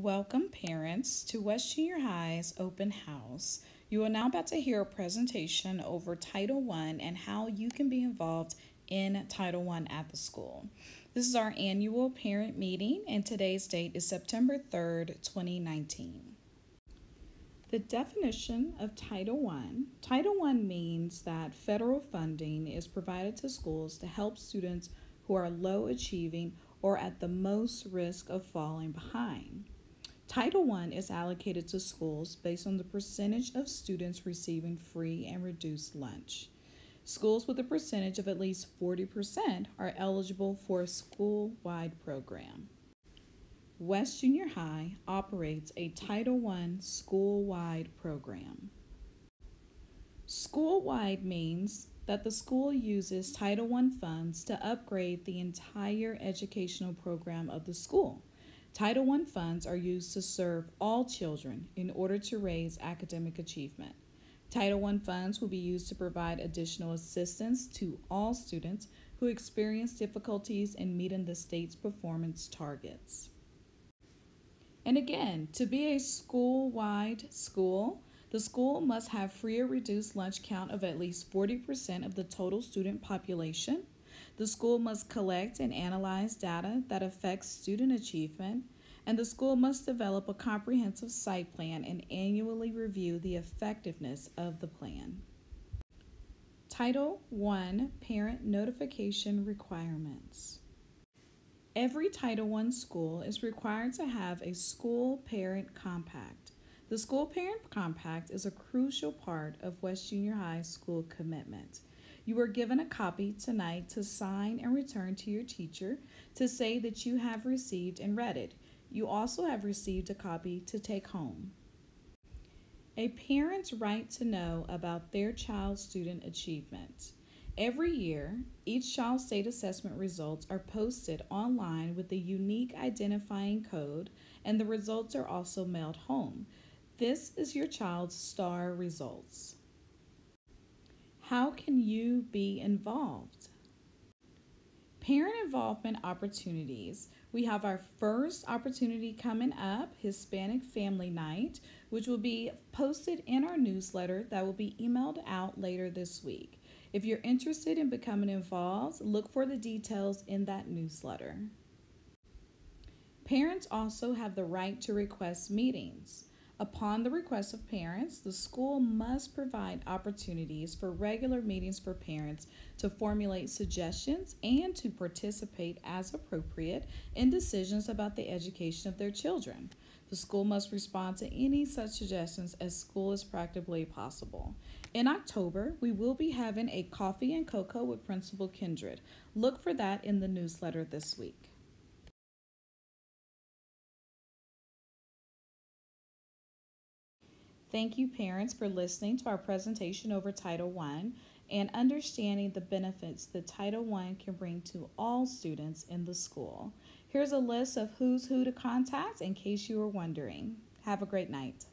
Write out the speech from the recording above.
Welcome, parents, to West Junior High's open house. You are now about to hear a presentation over Title I and how you can be involved in Title I at the school. This is our annual parent meeting, and today's date is September 3rd, 2019. The definition of Title I means that federal funding is provided to schools to help students who are low achieving or at the most risk of falling behind. Title I is allocated to schools based on the percentage of students receiving free and reduced lunch. Schools with a percentage of at least 40% are eligible for a school-wide program. West Junior High operates a Title I school-wide program. School-wide means that the school uses Title I funds to upgrade the entire educational program of the school. Title I funds are used to serve all children in order to raise academic achievement. Title I funds will be used to provide additional assistance to all students who experience difficulties in meeting the state's performance targets. And again, to be a school-wide school, the school must have free or reduced lunch count of at least 40% of the total student population. The school must collect and analyze data that affects student achievement, and the school must develop a comprehensive site plan and annually review the effectiveness of the plan. Title I Parent Notification Requirements. Every Title I school is required to have a school parent compact. The school parent compact is a crucial part of West Junior High's school commitment. You are given a copy tonight to sign and return to your teacher to say that you have received and read it. You also have received a copy to take home. A parent's right to know about their child's student achievement. Every year, each child's state assessment results are posted online with a unique identifying code, and the results are also mailed home. This is your child's STAR results. How can you be involved? Parent involvement opportunities. We have our first opportunity coming up, Hispanic Family Night, which will be posted in our newsletter that will be emailed out later this week. If you're interested in becoming involved, look for the details in that newsletter. Parents also have the right to request meetings. Upon the request of parents, the school must provide opportunities for regular meetings for parents to formulate suggestions and to participate as appropriate in decisions about the education of their children. The school must respond to any such suggestions as school is practically possible. In October, we will be having a coffee and cocoa with Principal Kindred. Look for that in the newsletter this week. Thank you, parents, for listening to our presentation over Title I and understanding the benefits that Title I can bring to all students in the school. Here's a list of who's who to contact in case you were wondering. Have a great night.